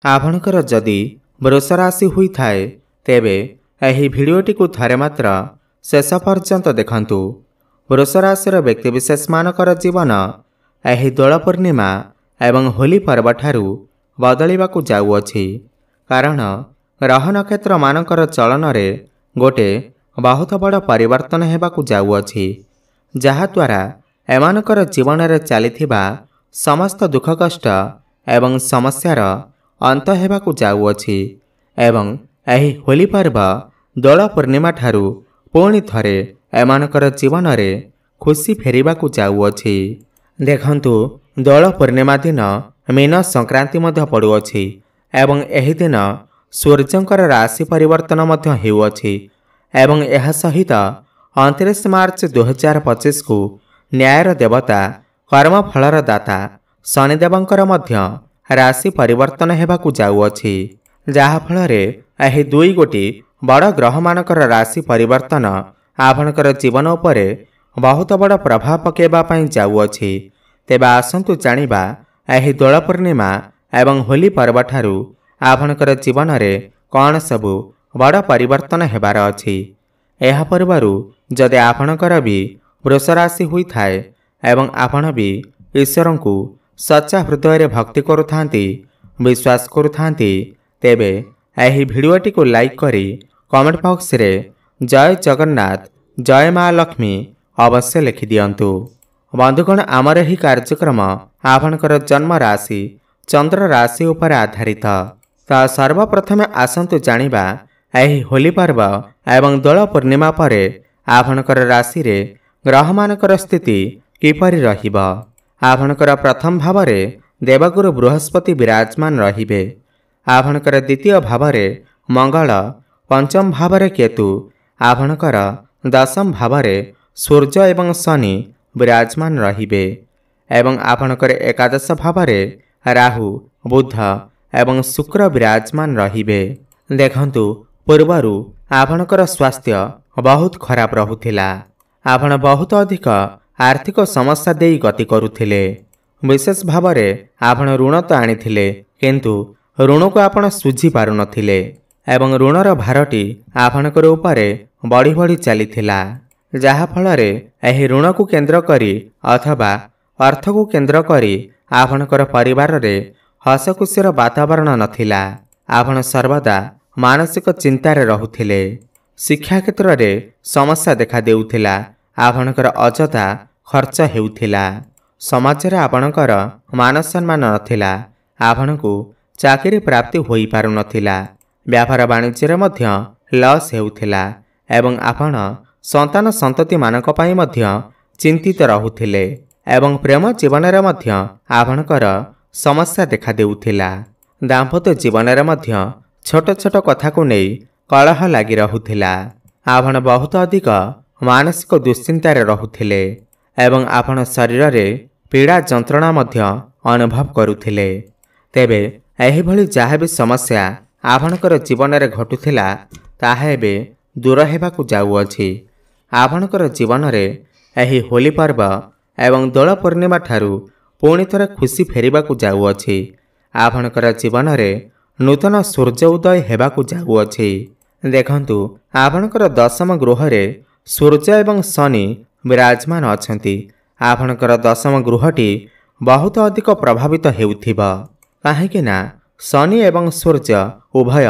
आपणकर जदि वृष राशि होइथाए तेबे एही भिडियोटी को थरे मात्र शेष पर्यंत देखंतु। वृष राशि व्यक्तिविशेष मानकर जीवन एही दोल पूर्णिमा एवं होली पर्व ठारू बदलिबाकु जाउअछि। कारण ग्रह नक्षत्र मानकर चलन रे गोटे बहुत बड़ परिवर्तन हेबाकु जाउअछि, जहा द्वारा एमानकर जीवन रे चलिथिबा समस्त दुख कष्ट एवं समस्यार अंत हेबाकु जाउअछि एवं एही होली पर्व दोल पूर्णिमा ठारू पुणी थरे एमानकर जीवन रे खुशी फेरिबाकु जाउअछि। देखंतु दोल पूर्णिमा दिन मीन संक्रांति मध्य पड़ुअछि एवं एही दिन सूर्यंकर राशि परिवर्तन मध्य हेउअछि एवं एहा सहित 29 मार्च 2025 को न्यायर देवता कर्मफलर दाता शनिदेवंकर मध्य राशि परिवर्तन हेबाकु जाउअछि, जहा फलरे एही दुई गोटी बड़ ग्रह मानकर राशि परिवर्तन आपणकर जीवन उपरे बहुत बड़ प्रभाव पकेबा पई जाउअछि। तेबे आसंतु जानिबा एही दोल पूर्णिमा एवं होली पर्व ठारू आपणकर जीवन रे कौन सबु बड़ परिवर्तन हेबार अछि। एहा पर्वरु जदि आपणकर भी वृष राशि होइथाए एवं आपण भी ईश्वरंकु सच्चा हृदय रे भक्ति करुथांती विश्वास करुथांती तेबे एही भिडियोटी को लाइक करी कमेंट बॉक्स रे जय जगन्नाथ जय मां लक्ष्मी अवश्य लिखि दियंतु। बंधुगण आमर ही कार्यक्रम आपणकर जन्म राशि चंद्र राशि उपर आधारित। ता सर्वप्रथमे आसंतु जानिबा एही होली पर्व एवं दोल पूर्णिमा परे आपणकर राशि रे ग्रह मानकर स्थिति किपरि रहिब। आपणकर प्रथम भाव रे देवगुरु बृहस्पति विराजमान रहिबे। आपणकर द्वितीय भाव रे मंगल, पंचम भाव रे केतु, आपणकर दशम भाव रे सूर्य एवं शनि विराजमान रहिबे एवं आपणकर एकादश भाव रे राहु, बुध एवं शुक्र विराजमान रहिबे। देखंतु पूर्वरु आपणकर स्वास्थ्य बहुत खराब रहुथिला। आपण बहुत अधिक आर्थिक समस्या देई गति करुथिले। विशेष भाव रे आपण ऋण तो आनिथिले किंतु ऋण को आपण सुझी पारु नथिले एवं ऋणर भारटी आपणकर उपरे बढ़ी बढ़ी चलीथिला, जहा फलरे एही ऋण को केंद्र करी अथवा अर्थ को केंद्र करी आपणकर परिवार रे हसखुशीर वातावरण नथिला। आपण सर्वदा मानसिक चिंतार रहुथिले। शिक्षा क्षेत्र रे समस्या देखा देउथिला। आपणकर अजथा खर्च हेउथिला। समाज रे आपणकर मान सम्मान नथिला। आपणकु चाकरी प्राप्ति होई पारु नथिला। व्यापार वाणिज्य रे मध्य लॉस हेउथिला एवं आपण संतान संतति मानक पई मध्य चिंतित रहुथिले एवं प्रेम जीवन रे मध्य आपणकर समस्या देखा देउथिला। दाम्पत्य जीवन रे मध्य छोट छोट कथा को नहीं कलह लगी रहुथिला। आपण बहुत अधिक मानसिक दुश्चिंतार रहुथिले एवं आपण शरीर रे पीड़ा जंत्रणा मध्य अनुभव करुथिले। तेबे एही भली जहा भी समस्या आपणकर जीवन रे घटुथिला ताहा एबे दूर हेबाकु जाउअछि। आपणकर जीवन रे एही होली पर्व एवं दोल पूर्णिमा ठारू पुणी थरे खुशी फेरिबाकु जाउअछि। आपणकर जीवन रे नूतन सूर्य उदय हेबाकु जाउअछि। देखंतु आपणकर दशम गृह रे सूर्य एवं शनि विराजमान अछंती। आपणकर दशम गृहटी बहुत अधिक प्रभावित हेउथिबा, काहेकि ना शनि एवं सूर्य उभय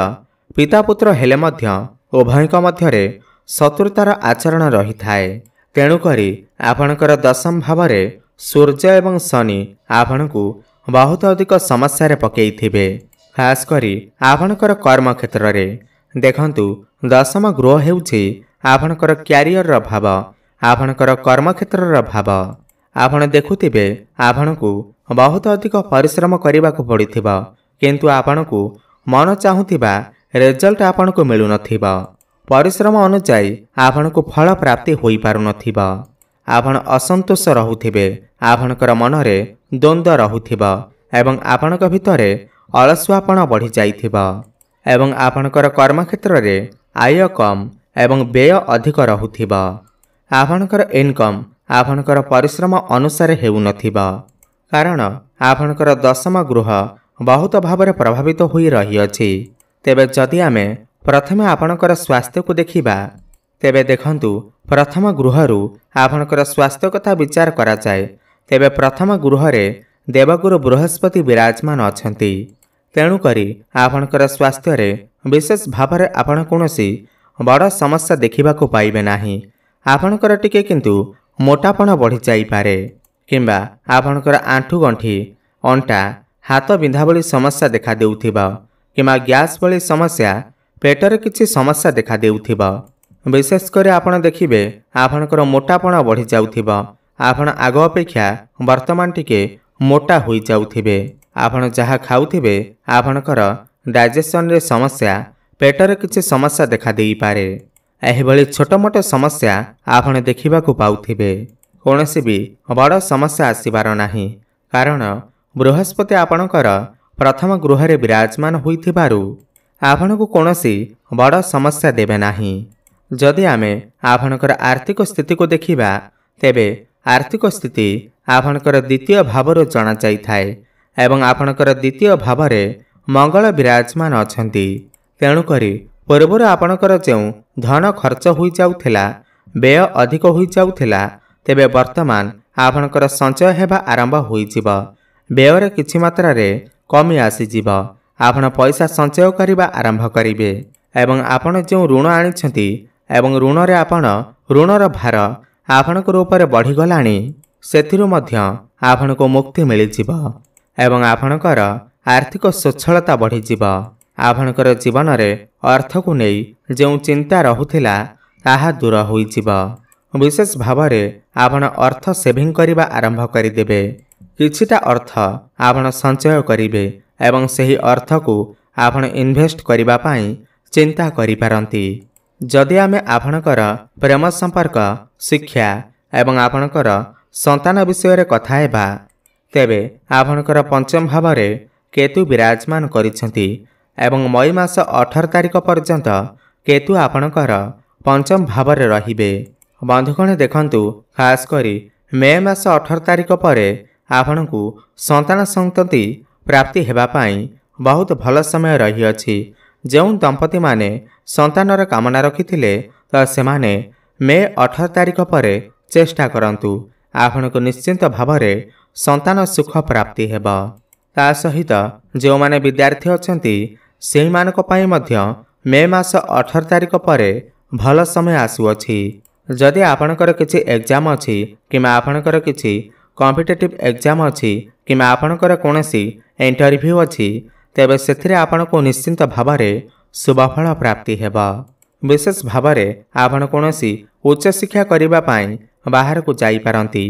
पिता पुत्र हेले मध्य उभयक मध्य रे शत्रुतार आचरण रही थाए। तेणु करी आपणकर दशम भाव रे सूर्य एवं शनि आपणकु बहुत अधिक समस्या रे पकेइथिबे। खास करी आपणकर कर्म क्षेत्र रे देखंतु दशम गृह हेउछि आपणकर क्यारियर र भाव, आपणकर कर्म क्षेत्र र भाव। आपण देखुथिबे आपणकु बहुत अधिक परिश्रम करिबाकु पड़िथिबा किंतु आपणकु मन चाहुथिबा रिजल्ट आपणकु मिलु नथिबा। परिश्रम अनुसार आपणकु फल प्राप्ति होई पारु नथिबा। आपण असंतोष रहुथिबे। आपणकर मन रे द्वंद्व रहुथिबा एवं आपणक भितरे अलसुआपण बढ़ी जाइथिबा एवं आपणकर कर्म क्षेत्र रे आय कम एवं व्यय अधिक रहुथिबा। आपणकर इनकम आपणकर परिश्रम अनुसार हेउ नथिबा। कारण आपणकर दशम गृह बहुत भाव प्रभावित हो रही। तेबे जदि आमे प्रथमे आपणकर स्वास्थ्य को देखिबा तेबे देखंतु प्रथम गृहरु आपणकर स्वास्थ्य कथा विचार करा जाए तेबे प्रथम गृहरे देवगुरु बृहस्पति विराजमान अछंती। तेणु करी आपणकर स्वास्थ्य रे विशेष भाव में आपण कोनोसी बड़ समस्या देखा पाइबे नाही। आपणकर टिके किंतु मोटापण बढ़ी जाई पारे किंबा आपणकर आंठू गंठी अंटा हाथ बिंधा भली समस्या देखा देउथिबा किंबा गैस भली समस्या पेटरे किछि समस्या देखा देउथिबा। विशेषकर आपण देखिबे आपणकर मोटापण बढ़ी जाउथिबा। आपण आग अपेक्षा वर्तमान टिके मोटा होई जाउथिबे। आपण जहा खाउथिबे आपणकर डाइजेशन रे समस्या पेटरे किछि समस्या देखा देई पारे। एही भली छोट मोट समस्या आपण देखिबा को पाउथिबे। कोनोसी भी बड़ समस्या आसीबार नाही कारण बृहस्पति आपणकर प्रथम गृह रे विराजमान होइथिबारु आपणको कोनोसी बड़ समस्या देबे नाही। जदि आमे आपणकर आर्थिक स्थिति को देखिबा तेबे आर्थिक स्थिति आपणकर द्वितीय भावर जना जाई थाए एवं आपणकर द्वितीय भावरे मंगल विराजमान अछंती। तेणु करी पूर्वर आपणकर जो धन खर्च होई जाउथिला व्यय अधिक होई जाउथिला तेबे वर्तमान आपणकर संचय हेबा आरंभ होई जिवो। व्यय रे किछि मात्रा रे कमी आसी जिवो। आपण पैसा संचय करिबा आरंभ करिवे एवं आपण जो ऋण आनिछंती एवं ऋण रे आपण ऋणर भार आपणकर ऊपर बढ़ी गलाणी सेथिरु मध्य आपणको मुक्ति मिलि जिवो एवं आपणकर आर्थिक स्वच्छलता बढ़ी जिवो। आपणकर जीवन रे अर्थ को नहीं जो चिंता रहुथिला ताहा दूर होई जिवो। विशेष भाव में आपण अर्थ सेविंग करिबा आरंभ करिदेबे। किछिटा अर्थ आपण संचय करिवे एवं सही अर्थ को आपण इन्वेस्ट करिबा पाई चिंता करि पारंती। जदि आमे आपणकर प्रेम संपर्क शिक्षा एवं आपणकर संतान विषय रे कथा हेबा तेबे आपणकर पंचम भाव रे केतु विराजमान करिसंती एवं मई मास 18 तारिख पर्यंत केतु आपणकर पंचम भाव रे रहिबे। बंधुगण देखंतु खास करी मे मास 18 तारिख परे आपणकु संतान संतति प्राप्ति हेबा पाई बहुत भल समय रही अछि। जो दंपति माने संतानर कामना रखिथिले तो सेमाने मे 18 तारिख परे चेष्टा करंतु आपणकु निश्चिंत भाव रे संतान सुख प्राप्ति हेबा। ता सहित जो माने विद्यार्थी अछंती सेहि मानक पाई मध्य मे मास 18 तारिख परे भल समय आसुअछि। जदि आपणकर किछि एग्जाम अछि किमा आपणकर किछि कॉम्पिटिटिव एग्जाम अछि किमा आपणकर कोनोसी इंटरव्यू अछि तेबे सेथिरे आपणको निश्चिंत भाव रे शुभफल प्राप्ति हेबा। विशेष भाव रे आपण कोनोसी उच्च शिक्षा करिबा पाई बाहर को जाई पारंती।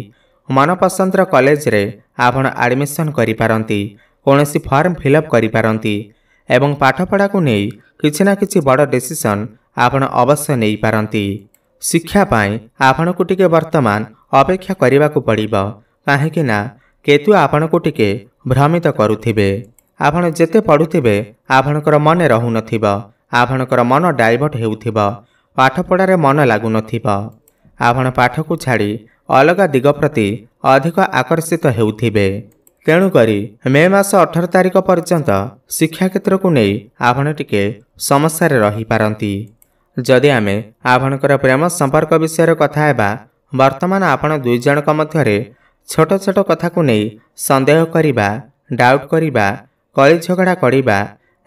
मनपसंदर कॉलेज रे आपण एडमिशन करि पारंती। कोनोसी फॉर्म फिलअप करि पारंती एवं पाठपढ़ा को नहीं किछि ना किछि बड़ डिसीजन आपण अवश्य नहीं पारंती। शिक्षा पाई आपण को टिके वर्तमान अपेक्षा करिबा को पड़िबो काहेकि ना केतु आपण को टिके भ्रमित करुथिबे। आपण जेते पढुथिबे आपणकर मन रहु नथिबो। आपणकर मन डाइवर्ट हेउथिबो। पाठपढ़ा रे मन लागु नथिबो। आपण पाठ को छाड़ी अलग दिग प्रति अधिक आकर्षित हेउथिबे। तेणु करी मे मास 18 तारिख पर्यंत शिक्षा क्षेत्र को नहीं आपण टिके समस्या रे रही पारंती। जदि आमे आपणकर प्रेम संपर्क विषय कथा हेबा वर्तमान आपण दुई जनक मध्यरे छोट छोट कथा को नहीं संदेह करिबा डाउट करिबा कली झगड़ा करिबा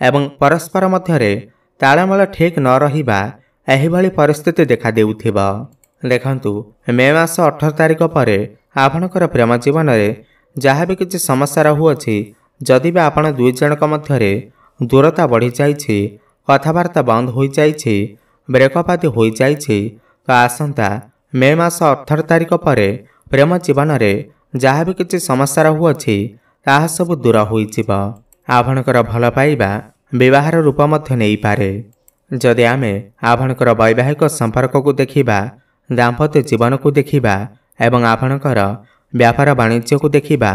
एवं परस्पर मध्यरे तालमेल ठीक न रहिबा एही भली परिस्थिति देखा देउथिबा। देखंतु मे मास 18 तारिख परे आपणकर प्रेम जीवन रे जहाँ भी किसी समस्या रहुअछि जदि भी आपण दुई जनक मध्यरे दूरता बढ़ी जाइछि कथबार्ता बंद हो जाइछि ब्रेकअप आदि हो जाइछि तो आसंता मे मास 18 तारिख परे प्रेम जीवन रे जहाँ भी किसी समस्या रहुअछि ताहा सब दूर हो जिवो। आपणकर भल पाइबा विवाहर रूप मध्य नहीं पारे। जदि आमे आपणकर वैवाहिक संपर्क को देखिबा दाम्पत्य जीवन को देखिबा एवं आपणकर व्यापार वाणिज्य को देखिबा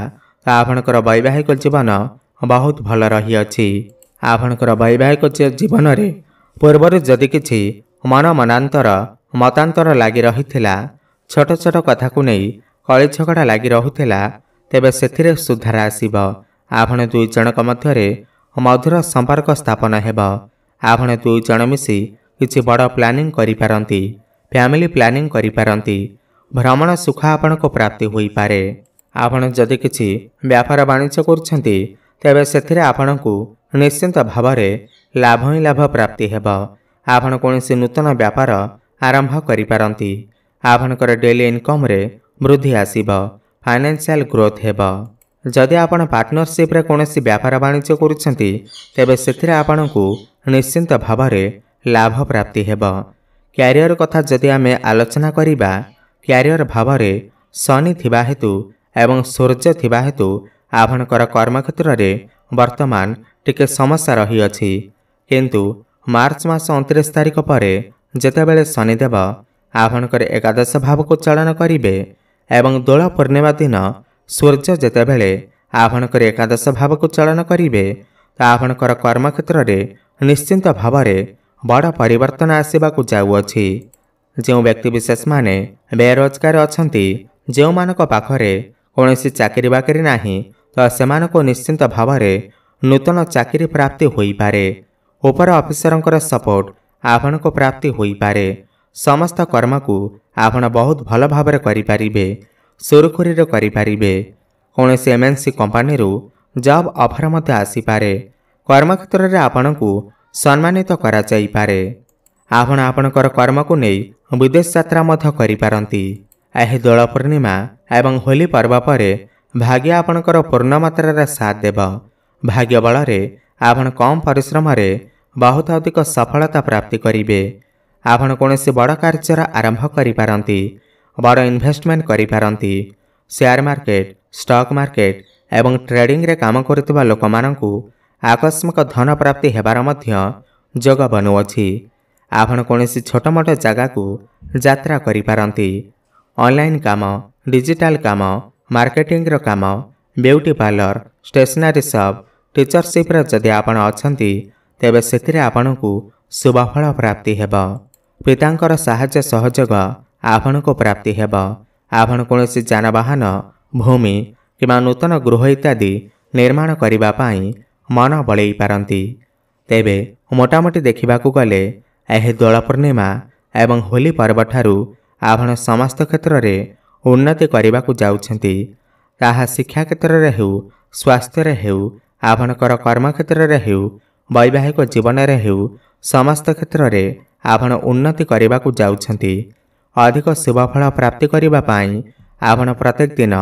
आपणकर वैवाहिक जीवन बहुत भल रही अछि। आपणकर वैवाहिक जीवन रे पूर्वर जदि किछि मन मनांतर मतांतर लागि रहिथिला छोट छोट कथा को नहीं कली झगड़ा लागि रहुथिला तेबे सेथिरे सुधार आसीबो। आपण दुई जनक मध्यरे मधुर संपर्क स्थापन हेब। आपण दुई जन मिसी किछि बड़ प्लानिंग करि पारंती, फैमिली प्लानिंग करि पारंती। भ्रमण सुख आपण को प्राप्ति होई पारे। आपण जदि किछि व्यापार वाणिज्य करुछंती तेबे सेथिरे आपणकु निश्चिंत भावरे लाभ ही लाभ प्राप्ति हेब। आपण कोनोसी नूतन व्यापार आरंभ करि पारंती। आपणकर डेली इनकम रे वृद्धि आसीब, फाइनेंशियल ग्रोथ हेब। जदि आपण पार्टनरशिप रे कोनोसी व्यापार वाणिज्य करुछंती तेबे सेथिरे आपणकु निश्चिंत भावरे लाभ प्राप्ति हेब। क्यारियर कथा जदि आमे आलोचना करिबा, क्यारियर भावरे शनि थिबा हेतु एवं सूर्य थिबा हेतु आपणकर कर्मक्षेत्र रे वर्तमान टिके समस्या रही अछि। किंतु मार्च मास 29 तारिख परे जेतेबेले शनिदेव आपणकर एकादश भाव को चलन करिवे एवं दोल पूर्णिमा दिन सूर्य जेतेबेले आपणकर एकादश भाव को चलन करिवे ता आपणकर कर्मक्षेत्र रे निश्चिंत भावरे बड़ परिवर्तन आसीबाकु जाउअछि। जो व्यक्ति विशेष माने बेरोजगार अछंती, जो मानक पाखरे कोनोसी चाकरी बाकरी नाही, तो सेमानको निश्चिंत भावरे नूतन चाकरी प्राप्ति होई पारे। ऊपर ऑफिसरंकर सपोर्ट आपनको प्राप्ति होई पारे। समस्त कर्म को आपण बहुत भल भावरे करि पारिबे, सुरखुरी रे करि पारिबे। कोनोसी एमएनसी कंपनी रु जॉब ऑफर मते आसी पारे। कर्मक्षेत्र रे आपनको सम्मानित करा जाई पारे। आपण आपणकर कर्म को नै विदेश यात्रा मध्य करि पारंती। एही दोल पूर्णिमा एवं होली पर्व परे भाग्य आपणकर पूर्ण मात्रा रे साथ देब। भाग्य बल रे आपण कम परिश्रम रे बहुत अधिक सफलता प्राप्ति करिवे। आपण कोनोसी बड़ कार्यर आरंभ करि पारंती, बड़ इन्वेस्टमेंट करि पारंती। शेयर मार्केट, स्टॉक मार्केट एवं ट्रेडिंग रे काम करथिबा लोकमानंकु आकस्मिक धन प्राप्ति हेबार मध्य जोग बनुअछि। आपण कोनोसी छोट मोट जगह को यात्रा करि पारंती। ऑनलाइन काम, डिजिटल काम, मार्केटिंग रो काम, beauty parlour, stationery shop, teachership रे जदि आपण अछंती तेबे सेथिरे आपणकु शुभफल प्राप्ति हेब। पितांकर सहायता सहयोग आपणको प्राप्ति हेब। आपण कोनोसी जानवाहन, भूमि किबा नूतन गृह इत्यादि निर्माण करिबा पई मन बळेई पारंती। तेबे मोटामोटी देखिबाकू गले एही दोल पूर्णिमा एवं होली पर्व ठारू आपण समस्त क्षेत्र रे उन्नति करिबाकू जाउछंती। ताहा शिक्षा क्षेत्र रे हेउ, स्वास्थ्य रे हेउ, आपणकर कर्म क्षेत्र रे हेउ, वैवाहिक जीवन रे हेउ, समस्त क्षेत्र रे आपण उन्नति करिबाकू जाउछंती। अधिक शुभफल प्राप्ति करिबा पई आपण प्रत्येक दिन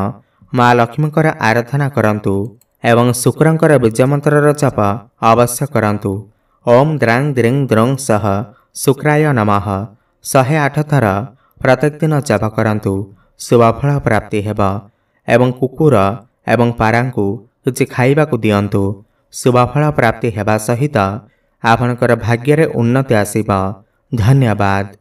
मां लक्ष्मीकर आराधना करंतु एवं शुक्रंकर बीज मंत्र जप अवश्य करंतु। ओम द्रांग द्रिंग द्रोंग सह शुक्राय नमः 108 थर प्रत्येक दिन जप करंतु। शुभफल प्राप्ति हेब। एवं कुकुर एवं पारांकु किछि खाइबाकू दियंतु। शुभफल प्राप्ति हेबा सहित आपणकर भाग्य रे उन्नति आसीबा। धन्यवाद।